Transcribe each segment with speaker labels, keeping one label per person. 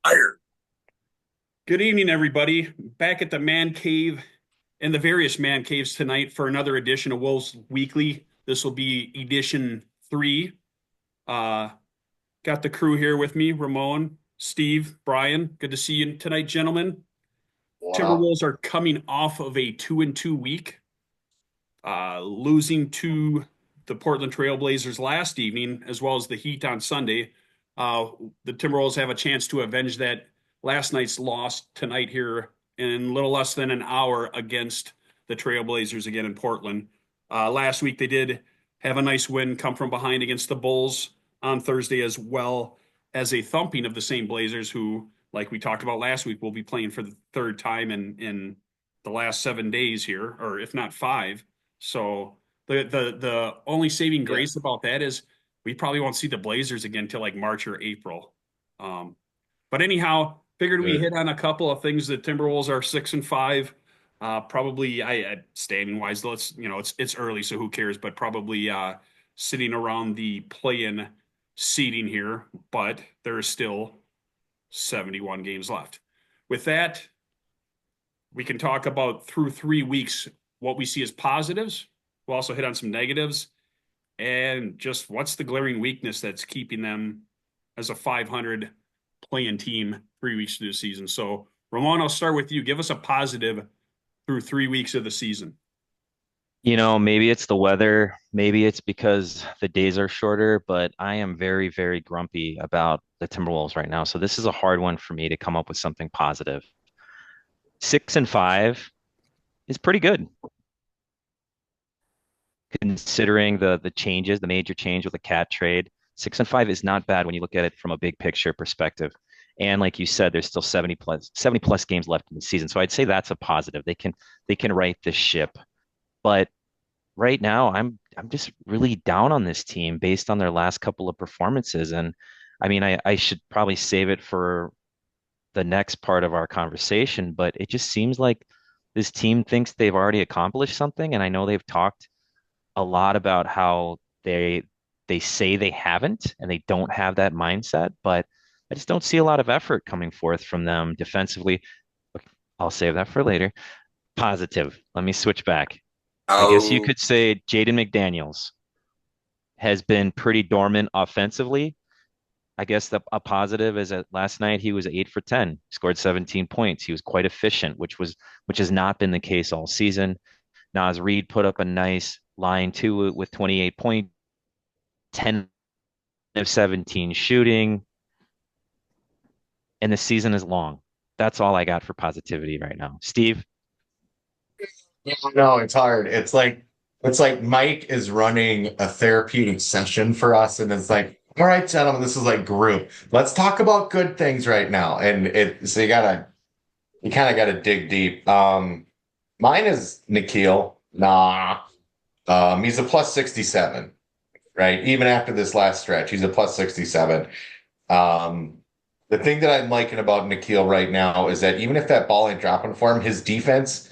Speaker 1: Fire.
Speaker 2: Good evening, everybody. Back at the Man Cave and the various Man Caves tonight for another edition of Wolves Weekly. This will be edition three. Uh, got the crew here with me: Ramon, Steve, Brian. Good to see you tonight, gentlemen.
Speaker 1: What up?
Speaker 2: Timberwolves are coming off of a 2-2 week, losing to the Portland Trailblazers last evening, as well as the Heat on Sunday. Uh, the Timberwolves have a chance to avenge that last night's loss tonight here in a little less than an hour against the Trailblazers again in Portland. Last week they did have a nice win come from behind against the Bulls on Thursday, as well as a thumping of the same Blazers, who, like we talked about last week, will be playing for the third time in the last 7 days here, or if not five. So the only saving
Speaker 1: Yeah.
Speaker 2: grace about that is we probably won't see the Blazers again till like March or April. Um, but anyhow, figured we hit
Speaker 1: Good.
Speaker 2: on a couple of things. The Timberwolves are 6-5. Probably I standing wise, let's it's early, so who cares? But probably sitting around the play-in seating here, but there is still 71 games left. With that, we can talk about through 3 weeks what we see as positives. We'll also hit on some negatives and just what's the glaring weakness that's keeping them as a 500 playing team 3 weeks through the season. So, Ramon, I'll start with you. Give us a positive through 3 weeks of the season.
Speaker 3: Maybe it's the weather, maybe it's because the days are shorter, but I am very, very grumpy about the Timberwolves right now. So this is a hard one for me to come up with something positive. 6-5 is pretty good considering the changes, the major change with the cat trade. 6-5 is not bad when you look at it from a big picture perspective. And like you said, there's still 70 plus games left in the season. So I'd say that's a positive. They can right this ship. But right now I'm just really down on this team based on their last couple of performances. And I mean, I should probably save it for the next part of our conversation, but it just seems like this team thinks they've already accomplished something. And I know they've talked a lot about how they say they haven't and they don't have that mindset, but I just don't see a lot of effort coming forth from them defensively. I'll save that for later. Positive. Let me switch back. I guess you
Speaker 1: Oh,
Speaker 3: could say Jaden McDaniels has been pretty dormant offensively. I guess a positive is that last night he was 8 for 10, scored 17 points. He was quite efficient, which has not been the case all season. Naz Reid put up a nice line too with 28 points, 10 of 17 shooting, and the season is long. That's all I got for positivity right now. Steve?
Speaker 1: yeah, no, it's hard. It's like Mike is running a therapeutic session for us, and it's like, all right, gentlemen, this is like group. Let's talk about good things right now. And it so you kind of gotta dig deep. Mine is Nikhil. Nah. He's a plus 67, right? Even after this last stretch, he's a plus 67. Um, the thing that I'm liking about Nikhil right now is that even if that ball ain't dropping for him, his defense,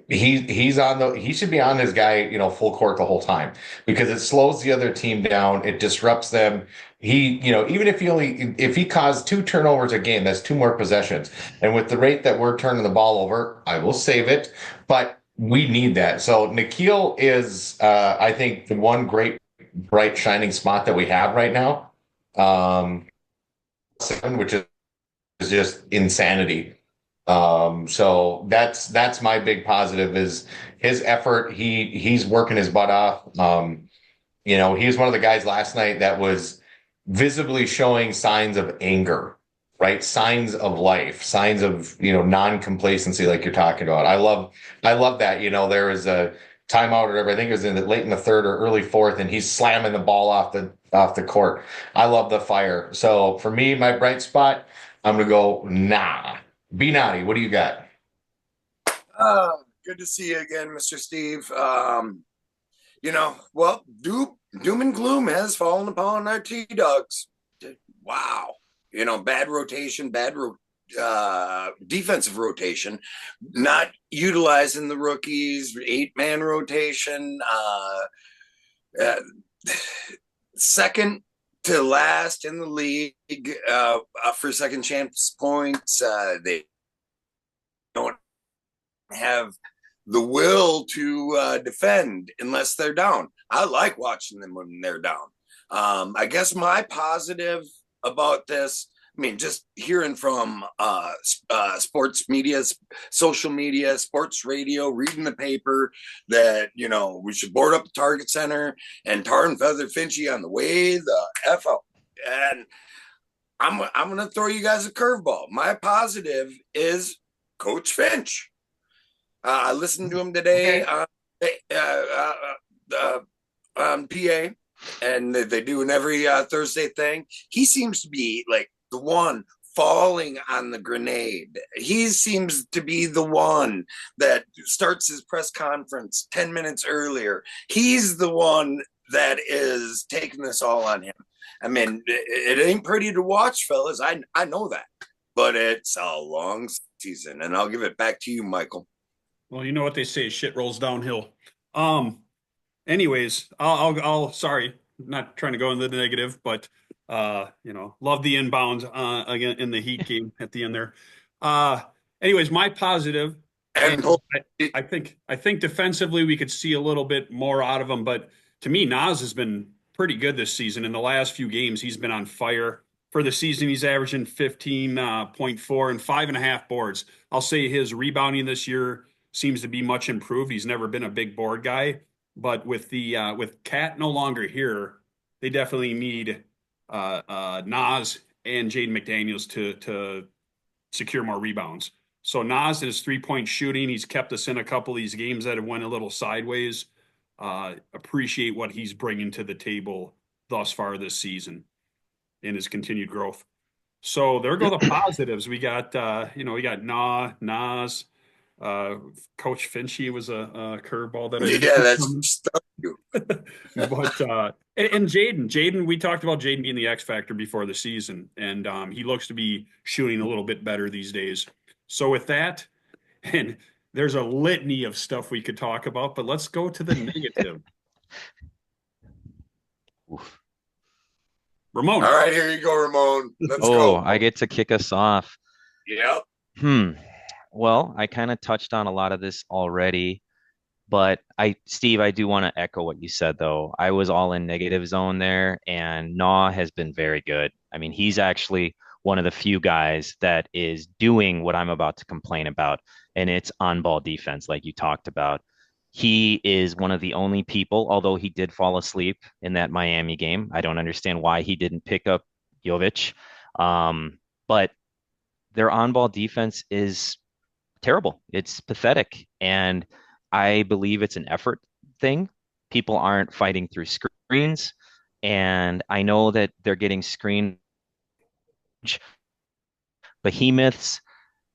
Speaker 1: he should be on his guy, full court the whole time because it slows the other team down, it disrupts them. Even if he caused two turnovers a game, that's two more possessions. And with the rate that we're turning the ball over, I will save it, but we need that. So Nikhil is, I think, the one great, bright, shining spot that we have right now. Um, which is just insanity. So that's my big positive is his effort. He's working his butt off. He was one of the guys last night that was visibly showing signs of anger, right? Signs of life, signs of, non-complacency like you're talking about. I love that. There was a timeout or whatever. I think it was late in the third or early fourth, and he's slamming the ball off the court. I love the fire. So for me, my bright spot, I'm gonna go nah. Be naughty. What do you got?
Speaker 4: Good to see you again, Mr. Steve. Well, doom and gloom has fallen upon our T Dogs. Wow. Bad rotation, defensive rotation, not utilizing the rookies, 8-man rotation. Uh, Second to last in the league for second chance points. They don't have the will to defend unless they're down. I like watching them when they're down. I guess my positive about this, I mean, just hearing from sports media, social media, sports radio, reading the paper that, we should board up the Target Center and tar and feather Finchy on the way the F out. And I'm going to throw you guys a curveball. My positive is Coach Finch. I listened to him today on PA, and they do an every Thursday thing. He seems to be like the one falling on the grenade. He seems to be the one that starts his press conference 10 minutes earlier. He's the one that is taking this all on him. I mean, it ain't pretty to watch, fellas. I know that, but it's a long season, and I'll give it back to you, Michael.
Speaker 2: Well, you know what they say, shit rolls downhill. Anyways, I'll sorry, not trying to go into the negative, but love the inbound again in the Heat game at the end there. Anyways, my positive, and I think defensively we could see a little bit more out of him, but to me, Nas has been pretty good this season. In the last few games, he's been on fire. For the season, he's averaging 15.4 and 5.5 boards. I'll say his rebounding this year seems to be much improved. He's never been a big board guy, but with Cat no longer here, they definitely need Nas and Jaden McDaniels to secure more rebounds. So Nas, his 3-point shooting, he's kept us in a couple of these games that have went a little sideways. Appreciate what he's bringing to the table thus far this season in his continued growth. So there go the positives. We got Nas. Coach Finchy was a curveball that
Speaker 4: that's stuck you.
Speaker 2: But and Jaden, we talked about Jaden being the X factor before the season, and he looks to be shooting a little bit better these days. So with that, and there's a litany of stuff we could talk about, but let's go to the negative.
Speaker 3: Oof.
Speaker 2: Ramon.
Speaker 4: All right, here you go, Ramon. Let's go.
Speaker 3: I get to kick us off.
Speaker 4: Yep.
Speaker 3: Well, I kind of touched on a lot of this already, but Steve, I do want to echo what you said though. I was all in negative zone there, and Naw has been very good. I mean, he's actually one of the few guys that is doing what I'm about to complain about, and it's on-ball defense, like you talked about. He is one of the only people, although he did fall asleep in that Miami game. I don't understand why he didn't pick up Jovic. But their on-ball defense is terrible. It's pathetic. And I believe it's an effort thing. People aren't fighting through screens. And I know that they're getting screen behemoths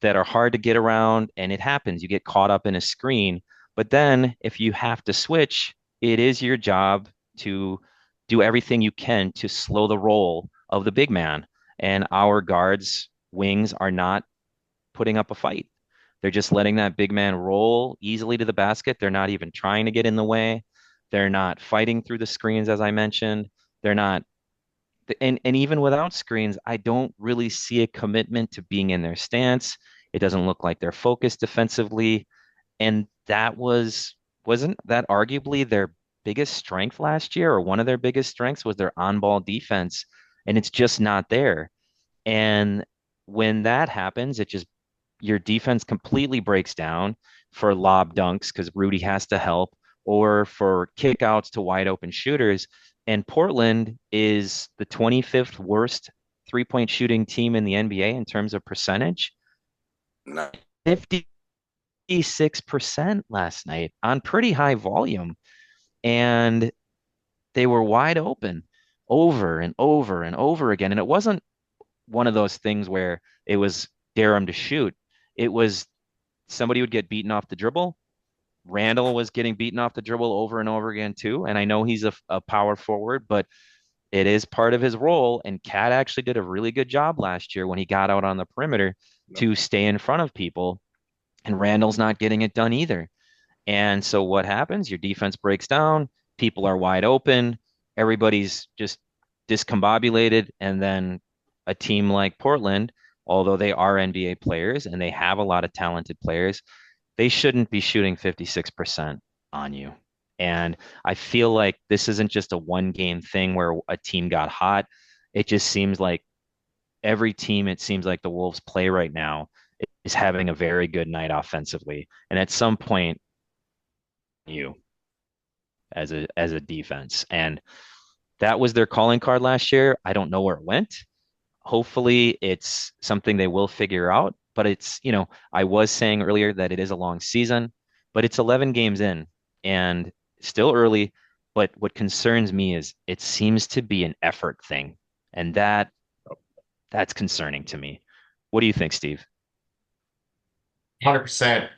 Speaker 3: that are hard to get around, and it happens. You get caught up in a screen. But then if you have to switch, it is your job to do everything you can to slow the roll of the big man. And our guards, wings, are not putting up a fight. They're just letting that big man roll easily to the basket. They're not even trying to get in the way. They're not fighting through the screens, as I mentioned. They're not, and even without screens, I don't really see a commitment to being in their stance. It doesn't look like they're focused defensively. And that wasn't that arguably their biggest strength last year, or one of their biggest strengths was their on-ball defense, and it's just not there. And when that happens, your defense completely breaks down for lob dunks because Rudy has to help, or for kickouts to wide open shooters. And Portland is the 25th worst three-point shooting team in the NBA in terms of percentage.
Speaker 4: No.
Speaker 3: 56% last night on pretty high volume. And they were wide open over and over and over again. And it wasn't one of those things where it was dare him to shoot. It was somebody would get beaten off the dribble. Randall was getting beaten off the dribble over and over again too. And I know he's a power forward, but it is part of his role. And Cat actually did a really good job last year when he got out on the perimeter to stay in front of people. And Randall's not getting it done either. And so what happens? Your defense breaks down. People are wide open. Everybody's just discombobulated, and then a team like Portland, although they are NBA players and they have a lot of talented players, they shouldn't be shooting 56% on you. And I feel like this isn't just a one game thing where a team got hot. It just seems like every team, it seems like the Wolves play right now is having a very good night offensively. And at some point, you as a defense. And that was their calling card last year. I don't know where it went. Hopefully it's something they will figure out. But it's, I was saying earlier that it is a long season, but it's 11 games in and still early. But what concerns me is it seems to be an effort thing. And that's concerning to me. What do you think, Steve?
Speaker 1: 100%.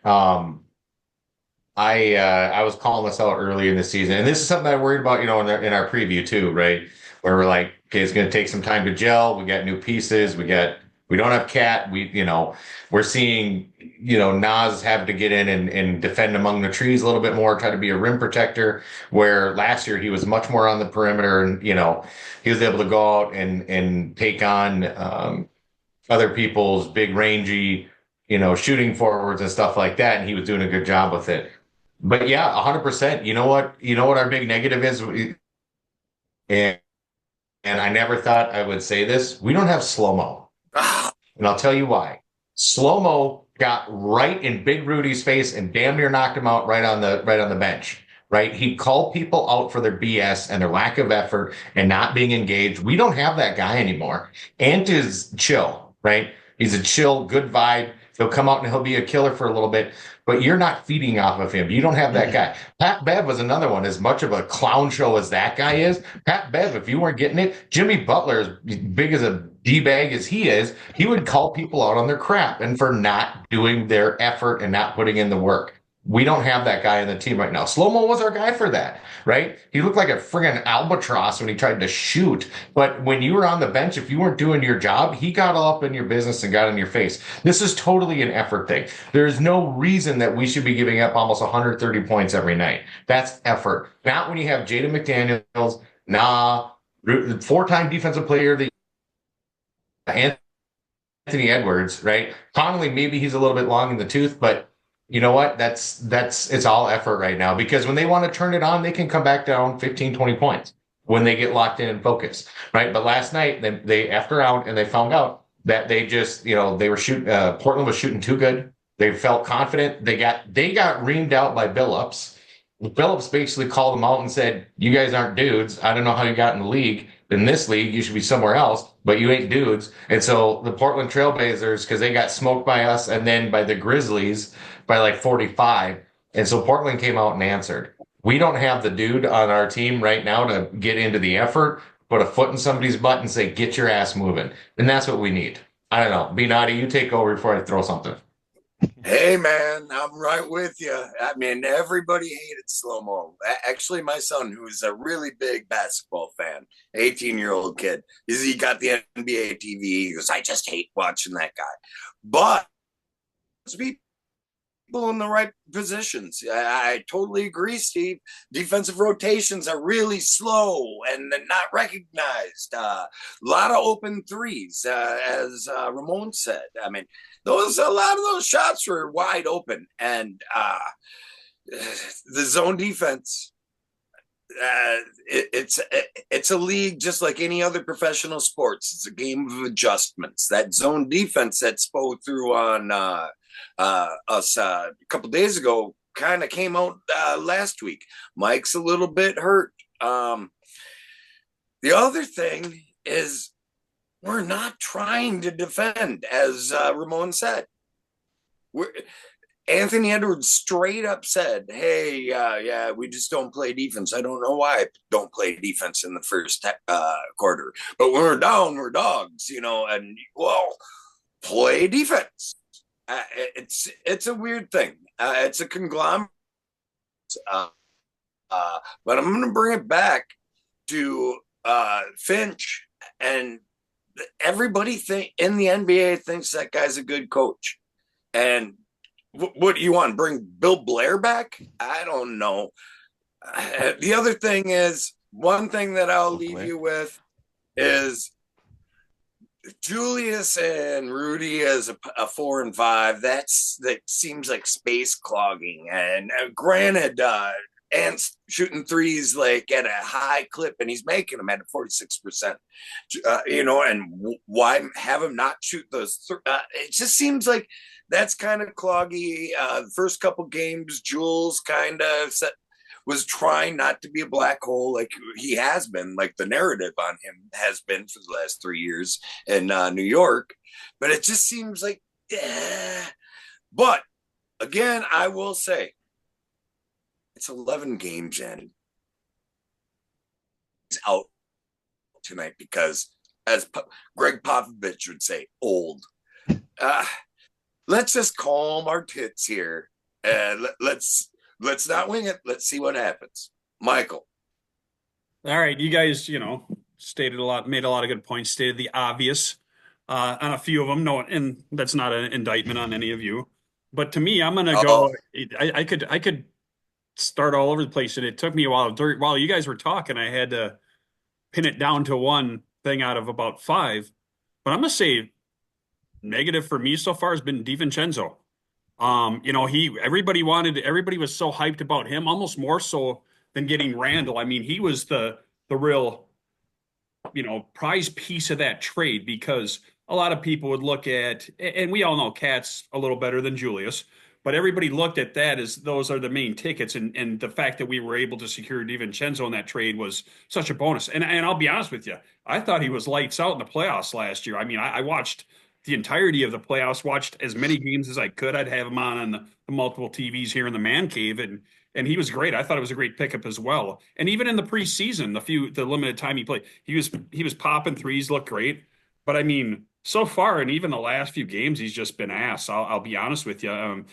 Speaker 1: I was calling this out early in the season, and this is something I worried about, in our preview too, right? Where we're like, okay, it's going to take some time to gel. We got new pieces. We don't have Cat. We're seeing, Nas have to get in and defend among the trees a little bit more, try to be a rim protector. Where last year he was much more on the perimeter, and he was able to go out and take on other people's big rangy, shooting forwards and stuff like that, and he was doing a good job with it. But yeah, 100%. You know what? You know what our big negative is, and I never thought I would say this. We don't have slow mo, and I'll tell you why. Slow mo got right in Big Rudy's face and damn near knocked him out right on the bench. Right, he called people out for their BS and their lack of effort and not being engaged. We don't have that guy anymore. Ant is chill, right? He's a chill, good vibe. He'll come out and he'll be a killer for a little bit, but you're not feeding off of him. You don't have that guy. Pat Bev was another one. As much of a clown show as that guy is, Pat Bev, if you weren't getting it, Jimmy Butler, as big as a D-bag as he is, he would call people out on their crap and for not doing their effort and not putting in the work. We don't have that guy in the team right now. Slow-mo was our guy for that, right? He looked like a friggin' albatross when he tried to shoot. But when you were on the bench, if you weren't doing your job, he got all up in your business and got in your face. This is totally an effort thing. There's no reason that we should be giving up almost 130 points every night. That's effort. Not when you have Jaden McDaniels, four-time defensive player of the Anthony Edwards, right? Connolly, maybe he's a little bit long in the tooth, but you know what? It's all effort right now because when they want to turn it on, they can come back down 15, 20 points when they get locked in and focused, right? But last night they after out and they found out that they just, they were shooting, Portland was shooting too good. They felt confident. They got reamed out by Billups. Billups basically called them out and said, "You guys aren't dudes. I don't know how you got in the league. In this league, you should be somewhere else, but you ain't dudes." And so the Portland Trailblazers, because they got smoked by us and then by the Grizzlies by like 45. And so Portland came out and answered. We don't have the dude on our team right now to get into the effort, put a foot in somebody's butt and say, "Get your ass moving." And that's what we need. I don't know. Benatti, you take over before I throw something.
Speaker 4: Hey man, I'm right with you. I mean, everybody hated slow mo. Actually, my son, who's a really big basketball fan, 18-year-old kid, he got the NBA TV. He goes, "I just hate watching that guy." But people in the right positions. I totally agree, Steve. Defensive rotations are really slow and not recognized. A lot of open threes, as Ramon said. I mean, a lot of those shots were wide open, and the zone defense. It's a league just like any other professional sports. It's a game of adjustments. That zone defense that Spo threw on us a couple days ago kind of came out last week. Mike's a little bit hurt. The other thing is we're not trying to defend, as Ramon said. Anthony Edwards straight up said, "Hey, yeah, we just don't play defense. I don't know why I don't play defense in the first quarter, but when we're down, we're dogs, and well, play defense." It's a weird thing. It's a conglomerate. But I'm going to bring it back to Finch, and everybody in the NBA thinks that guy's a good coach. And what do you want? Bring Bill Blair back? I don't know. The other thing is, one thing that I'll leave you with is Julius and Rudy as a 4 and 5. That seems like space clogging. And granted, Ant's shooting threes like at a high clip, and he's making them at 46%. And why have him not shoot those? It just seems like that's kind of cloggy. The first couple games, Jules kind of was trying not to be a black hole like he has been, like the narrative on him has been for the last 3 years in New York. But it just seems like, But again, I will say, it's 11 games in. He's out tonight because, as Greg Popovich would say, old. Let's just calm our tits here, and let's not wing it. Let's see what happens. Michael.
Speaker 2: All right, you guys, stated a lot, made a lot of good points, stated the obvious on a few of them. No, and that's not an indictment on any of you. But to me, I'm gonna go. I could start all over the place, and it took me a while. While you guys were talking, I had to pin it down to one thing out of about five. But I'm gonna say negative for me so far has been DiVincenzo. Everybody was so hyped about him, almost more so than getting Randall. I mean, he was the real, prize piece of that trade, because a lot of people would look at, and we all know Cat's a little better than Julius, but everybody looked at that as those are the main tickets, and the fact that we were able to secure DiVincenzo in that trade was such a bonus. And I'll be honest with you, I thought he was lights out in the playoffs last year. I mean, I watched the entirety of the playoffs, watched as many games as I could. I'd have him on the multiple TVs here in the ManCave, and he was great. I thought it was a great pickup as well. And even in the preseason, the limited time he played, he was popping threes, looked great. But I mean, so far, and even the last few games, he's just been ass. I'll be honest with you.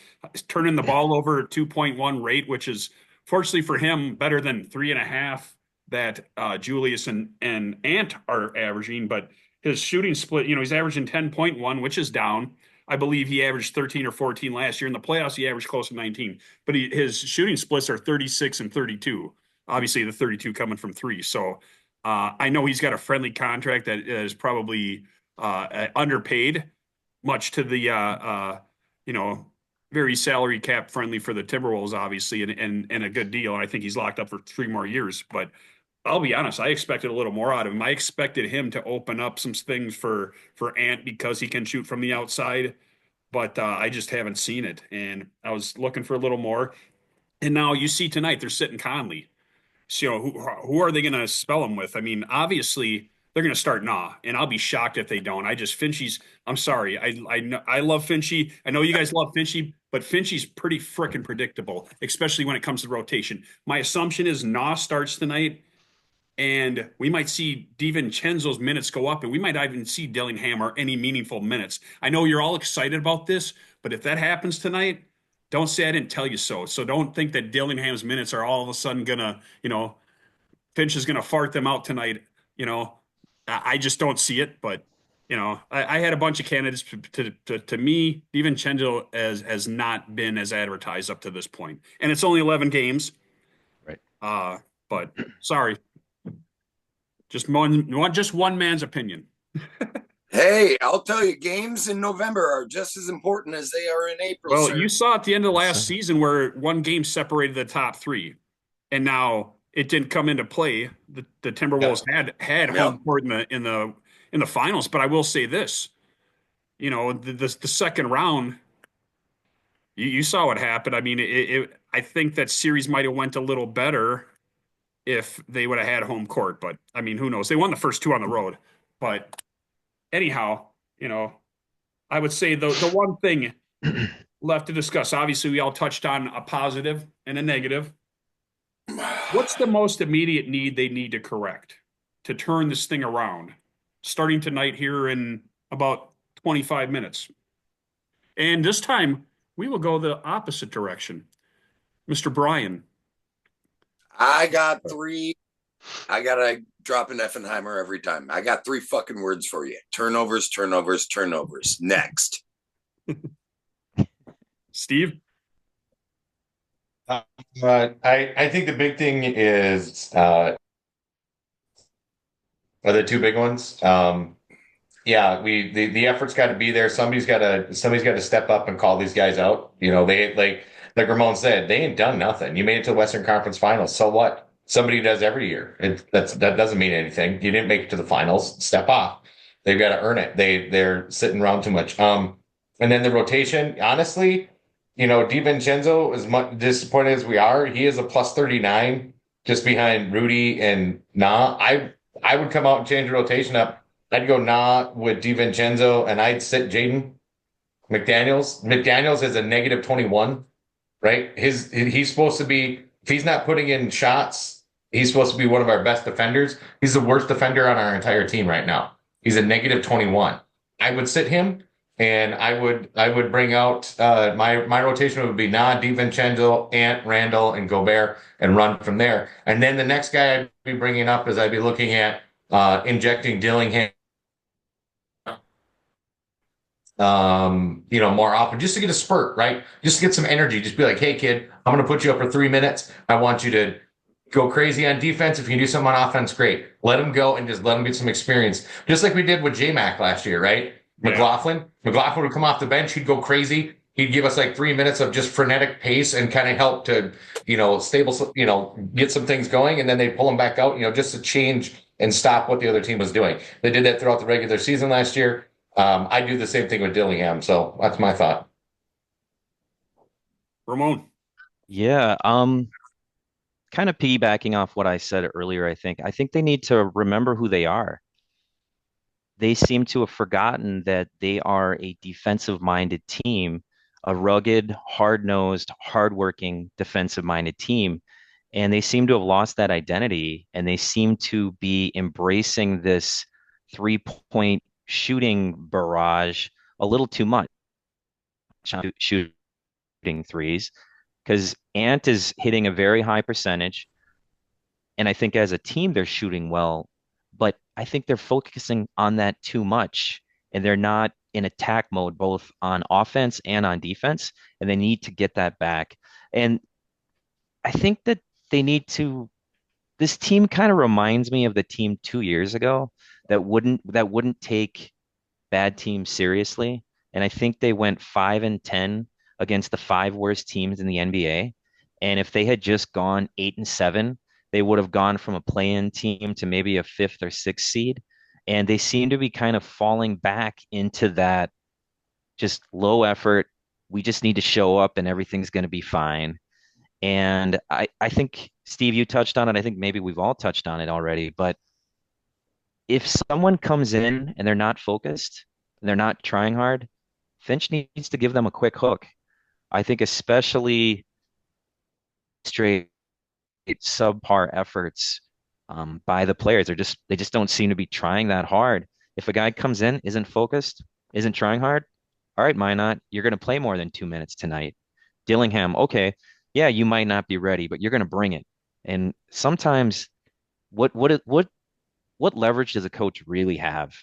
Speaker 2: Turning the ball over at 2.1 rate, which is fortunately for him better than 3.5 that Julius and Ant are averaging. But his shooting split, he's averaging 10.1, which is down. I believe he averaged 13 or 14 last year. In the playoffs, he averaged close to 19. But his shooting splits are 36 and 32. Obviously, the 32 coming from three. So I know he's got a friendly contract that is probably underpaid, much to the very salary cap friendly for the Timberwolves, obviously, and a good deal. And I think he's locked up for 3 more years. But I'll be honest, I expected a little more out of him. I expected him to open up some things for Ant because he can shoot from the outside, but I just haven't seen it. And I was looking for a little more. And now you see tonight they're sitting Conley. So who are they going to spell him with? I mean, obviously they're going to start Nah, and I'll be shocked if they don't. Finchie's. I'm sorry. I love Finchie. I know you guys love Finchie, but Finchie's pretty freaking predictable, especially when it comes to rotation. My assumption is Nah starts tonight, and we might see DiVincenzo's minutes go up, and we might even see Dillingham or any meaningful minutes. I know you're all excited about this, but if that happens tonight, don't say I didn't tell you so. So don't think that Dillingham's minutes are all of a sudden gonna, Finch is gonna fart them out tonight. I just don't see it. But I had a bunch of candidates. To me, DiVincenzo has not been as advertised up to this point, and it's only 11 games.
Speaker 3: Right.
Speaker 2: But sorry. Just one man's opinion.
Speaker 4: Hey, I'll tell you, games in November are just as important as they are in April.
Speaker 2: Well,
Speaker 4: sir.
Speaker 2: you saw at the end of last season where one game separated the top 3, and now it didn't come into play. The Timberwolves had home court in the finals. But I will say this, the second round, you saw what happened. I mean, I think that series might have went a little better if they would have had home court. But I mean, who knows? They won the first 2 on the road. But anyhow, I would say the one thing left to discuss, obviously we all touched on a positive and a negative. What's the most immediate need they need to correct to turn this thing around, starting tonight here in about 25 minutes? And this time we will go the opposite direction. Mr. Brian.
Speaker 4: I got 3. I got to drop an Effenheimer every time. I got 3 fucking words for you. Turnovers, turnovers, turnovers. Next.
Speaker 2: Steve?
Speaker 1: I think the big thing is are the two big ones. Yeah, the effort's got to be there. Somebody's got to step up and call these guys out. They like Ramon said, they ain't done nothing. You made it to the Western Conference Finals. So what? Somebody does every year. That doesn't mean anything. You didn't make it to the finals. Step off. They've got to earn it. They're sitting around too much. And then the rotation, honestly, DiVincenzo, as much disappointed as we are, he is a plus 39 just behind Rudy and Nah. I would come out and change the rotation up. I'd go Nah with DiVincenzo and I'd sit Jaden McDaniels. McDaniels is a negative 21, right? He's supposed to be, if he's not putting in shots, he's supposed to be one of our best defenders. He's the worst defender on our entire team right now. He's a negative 21. I would sit him and I would bring out my rotation would be Nah, DiVincenzo, Ant, Randall, and Gobert and run from there. And then the next guy I'd be bringing up is I'd be looking at injecting Dillingham more often just to get a spurt, right? Just to get some energy. Just be like, hey, kid, I'm going to put you up for 3 minutes. I want you to go crazy on defense. If you can do something on offense, great. Let him go and just let him get some experience. Just like we did with J-Mac last year, right?
Speaker 2: Yeah.
Speaker 1: McLaughlin would come off the bench. He'd go crazy. He'd give us like 3 minutes of just frenetic pace and kind of help to, get some things going. And then they'd pull him back out, just to change and stop what the other team was doing. They did that throughout the regular season last year. I do the same thing with Dillingham, so that's my thought.
Speaker 2: Ramon.
Speaker 3: Yeah, kind of piggybacking off what I said earlier, I think they need to remember who they are. They seem to have forgotten that they are a defensive-minded team, a rugged, hard-nosed, hardworking, defensive-minded team. And they seem to have lost that identity, and they seem to be embracing this three-point shooting barrage a little too much, shooting threes, because Ant is hitting a very high percentage. And I think as a team, they're shooting well, but I think they're focusing on that too much. And they're not in attack mode, both on offense and on defense. And they need to get that back. And I think that they need to, this team kind of reminds me of the team 2 years ago that wouldn't take bad teams seriously. And I think they went 5-10 against the five worst teams in the NBA. And if they had just gone 8-7, they would have gone from a play-in team to maybe a fifth or sixth seed. And they seem to be kind of falling back into that just low effort. We just need to show up and everything's going to be fine. And I think, Steve, you touched on it. I think maybe we've all touched on it already. But if someone comes in and they're not focused and they're not trying hard, Finch needs to give them a quick hook. I think especially straight subpar efforts by the players. They just don't seem to be trying that hard. If a guy comes in, isn't focused, isn't trying hard, all right, why not? You're going to play more than 2 minutes tonight. Dillingham, okay, yeah, you might not be ready, but you're going to bring it. And sometimes, what leverage does a coach really have?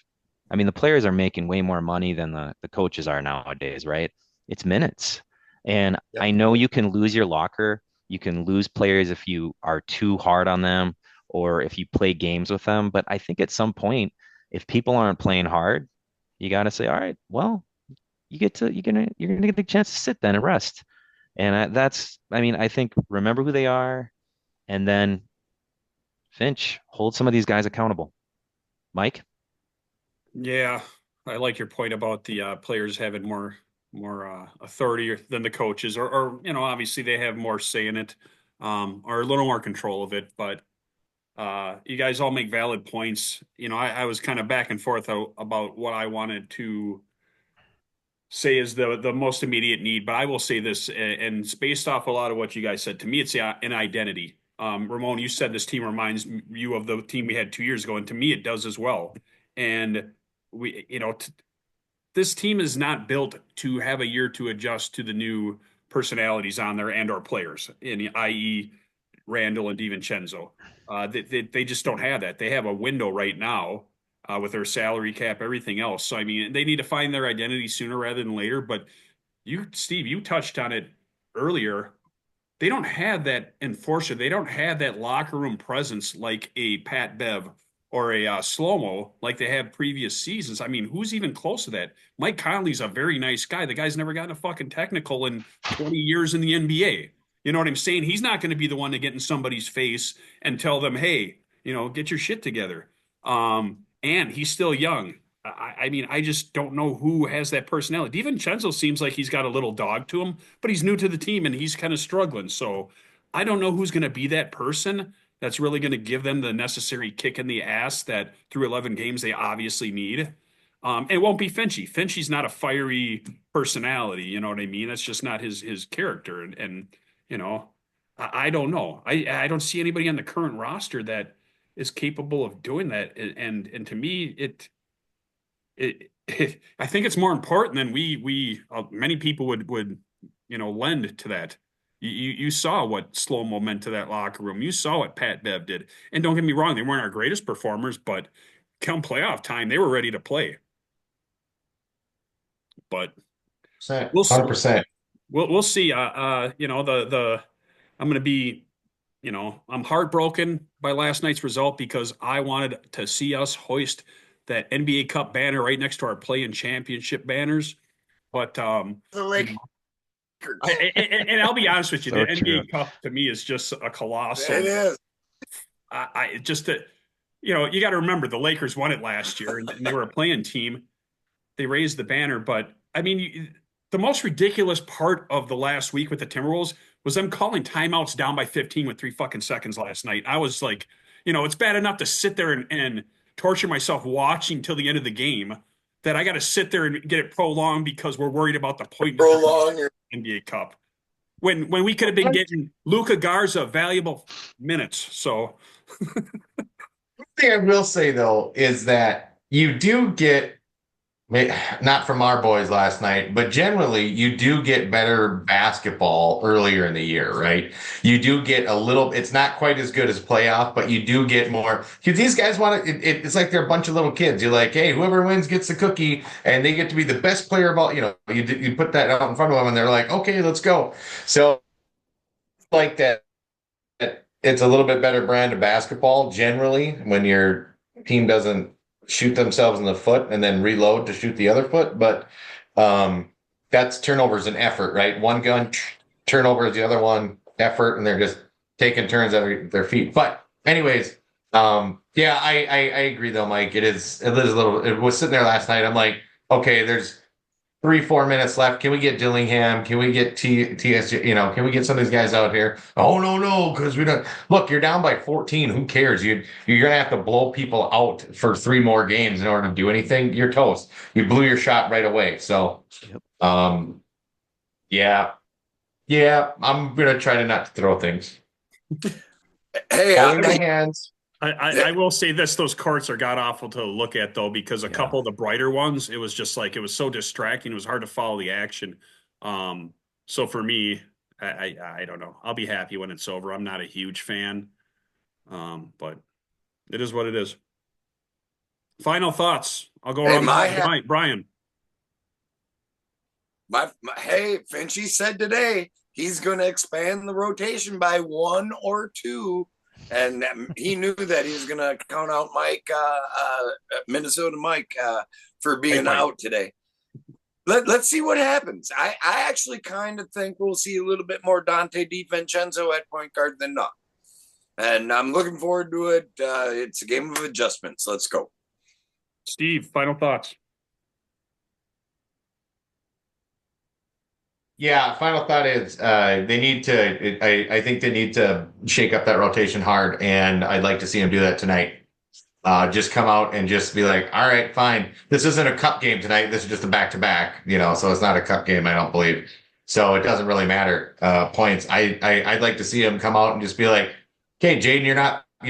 Speaker 3: I mean, the players are making way more money than the coaches are nowadays, right? It's minutes. And
Speaker 1: Yep.
Speaker 3: I know you can lose your locker. You can lose players if you are too hard on them or if you play games with them. But I think at some point, if people aren't playing hard, you got to say, all right, well, you're gonna get a chance to sit then and rest. And I think remember who they are, and then Finch, hold some of these guys accountable. Mike?
Speaker 2: Yeah, I like your point about the players having more authority than the coaches, or obviously they have more say in it, or a little more control of it. But you guys all make valid points. I was kind of back and forth about what I wanted to say is the most immediate need, but I will say this, and it's based off a lot of what you guys said. To me, it's an identity. Ramon, you said this team reminds you of the team we had 2 years ago, and to me, it does as well. And this team is not built to have a year to adjust to the new personalities on there and/or players, i.e., Randall and DiVincenzo. They just don't have that. They have a window right now with their salary cap, everything else. So, I mean, they need to find their identity sooner rather than later. But Steve, you touched on it earlier. They don't have that enforcer. They don't have that locker room presence like a Pat Bev or a slow-mo like they had previous seasons. I mean, who's even close to that? Mike Conley's a very nice guy. The guy's never gotten a fucking technical in 20 years in the NBA. You know what I'm saying? He's not going to be the one to get in somebody's face and tell them, hey, get your shit together. And he's still young. I mean, I just don't know who has that personality. DiVincenzo seems like he's got a little dog to him, but he's new to the team and he's kind of struggling. So I don't know who's going to be that person that's really going to give them the necessary kick in the ass that through 11 games they obviously need. It won't be Finchie. Finchie's not a fiery personality. You know what I mean? That's just not his character. And I don't know. I don't see anybody on the current roster that is capable of doing that. And to me, I think it's more important than we many people would lend to that. You saw what slow-mo meant to that locker room. You saw what Pat Bev did. And don't get me wrong, they weren't our greatest performers, but come playoff time, they were ready to play. But we'll see.
Speaker 1: 100%.
Speaker 2: We'll see. I'm going to be, I'm heartbroken by last night's result because I wanted to see us hoist that NBA Cup banner right next to our play-in championship banners. But and I'll be honest with you,
Speaker 3: So
Speaker 2: the
Speaker 3: true.
Speaker 2: NBA Cup to me is just a colossal.
Speaker 4: It is.
Speaker 2: I just that you got to remember the Lakers won it last year and they were a playing team. They raised the banner, but I mean, the most ridiculous part of the last week with the Timberwolves was them calling timeouts down by 15 with 3 fucking seconds last night. I was like, it's bad enough to sit there and torture myself watching till the end of the game that I got to sit there and get it prolonged because we're worried about the point
Speaker 4: Prolong.
Speaker 2: NBA Cup. When we could have been getting Luka Garza valuable minutes. So
Speaker 1: One thing I will say though is that you do get, not from our boys last night, but generally you do get better basketball earlier in the year, right? You do get a little, it's not quite as good as playoff, but you do get more because these guys want to, it's like they're a bunch of little kids. You're like, hey, whoever wins gets the cookie and they get to be the best player of all, you put that out in front of them and they're like, okay, let's go. So like that, it's a little bit better brand of basketball generally when your team doesn't shoot themselves in the foot and then reload to shoot the other foot. But that's turnovers and effort, right? One gun turnover is the other one effort, and they're just taking turns at their feet. But anyways, yeah, I agree though, Mike. It is a little. It was sitting there last night. I'm like, okay, there's 3-4 minutes left. Can we get Dillingham? Can we get TSG? Can we get some of these guys out here? Oh no, because we don't look. You're down by 14. Who cares? You're gonna have to blow people out for 3 more games in order to do anything. You're toast. You blew your shot right away. So, yeah, I'm gonna try to not throw things.
Speaker 4: Hey,
Speaker 1: Holding my hands.
Speaker 2: I will say this: those courts are god awful to look at, though, because a couple of the brighter ones, it was just like it was so distracting. It was hard to follow the action. So for me, I don't know. I'll be happy when it's over. I'm not a huge fan, but it is what it is. Final thoughts. I'll go around Brian.
Speaker 4: Hey, Finchie said today he's going to expand the rotation by 1 or 2. And he knew that he was going to count out Mike, Minnesota Mike, for being out today. Let's see what happens. I actually kind of think we'll see a little bit more Dante DiVincenzo at point guard than not. And I'm looking forward to it. It's a game of adjustments. Let's go.
Speaker 2: Steve, final thoughts.
Speaker 1: Yeah, final thought is they need to. I think they need to shake up that rotation hard, and I'd like to see them do that tonight. Just come out and just be like, all right, fine. This isn't a cup game tonight. This is just a back-to-back, so it's not a cup game, I don't believe. So it doesn't really matter points. I'd like to see them come out and just be like, okay, Jaden, you're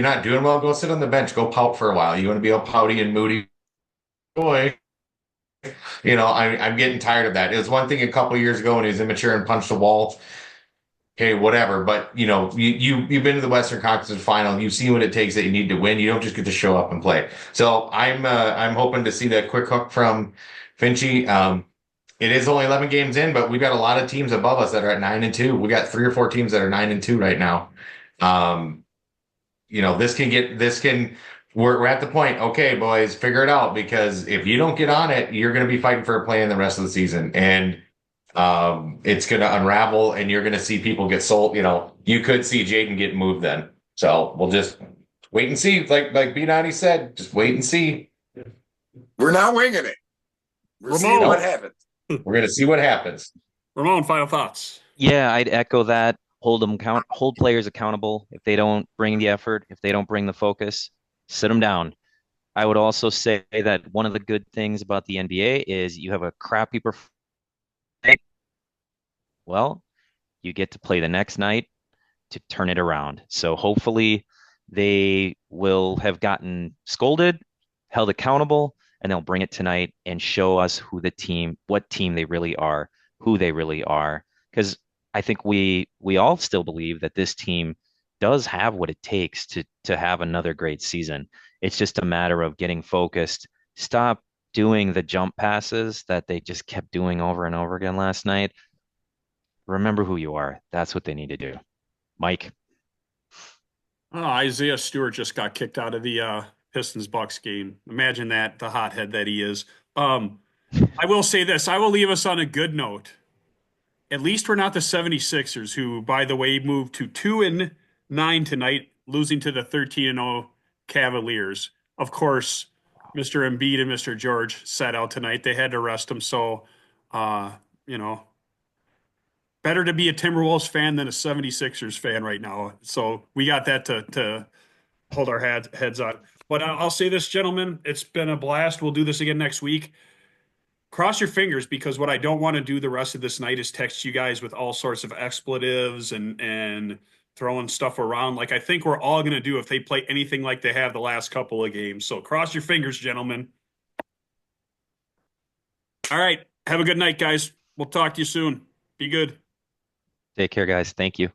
Speaker 1: not doing well. Go sit on the bench. Go pout for a while. You want to be all pouty and moody, boy. I'm getting tired of that. It was one thing a couple of years ago when he was immature and punched the wall. Okay, whatever. But you've been to the Western Conference Final. You've seen what it takes that you need to win. You don't just get to show up and play. So I'm hoping to see that quick hook from Finchie. It is only 11 games in, but we've got a lot of teams above us that are at 9-2. We got 3 or 4 teams that are 9-2 right now. This can we're at the point. Okay, boys, figure it out because if you don't get on it, you're going to be fighting for a play in the rest of the season, and it's going to unravel, and you're going to see people get sold. You know, you could see Jaden get moved then. So we'll just wait and see. Like B90 said, just wait and see.
Speaker 4: We're not winging it. We're
Speaker 2: Ramon.
Speaker 4: seeing what happens.
Speaker 1: We're going to see what happens.
Speaker 2: Ramon, final thoughts.
Speaker 3: Yeah, I'd echo that. Hold players accountable. If they don't bring the effort, if they don't bring the focus, sit them down. I would also say that one of the good things about the NBA is you have a crappy performance. Well, you get to play the next night to turn it around. So hopefully they will have gotten scolded, held accountable, and they'll bring it tonight and show us what team they really are, who they really are. Because I think we all still believe that this team does have what it takes to have another great season. It's just a matter of getting focused. Stop doing the jump passes that they just kept doing over and over again last night. Remember who you are. That's what they need to do. Mike.
Speaker 2: Oh, Isaiah Stewart just got kicked out of the Pistons Bucks game. Imagine that, the hothead that he is. I will say this. I will leave us on a good note. At least we're not the 76ers, who, by the way, moved to 2-9 tonight, losing to the 13-0 Cavaliers. Of course, Mr. Embiid and Mr. George sat out tonight. They had to rest them. So, you know, better to be a Timberwolves fan than a 76ers fan right now. So we got that to hold our heads on. But I'll say this, gentlemen, it's been a blast. We'll do this again next week. Cross your fingers, because what I don't want to do the rest of this night is text you guys with all sorts of expletives and throwing stuff around like I think we're all going to do if they play anything like they have the last couple of games. So cross your fingers, gentlemen. All right. Have a good night, guys. We'll talk to you soon. Be good.
Speaker 3: Take care, guys. Thank you.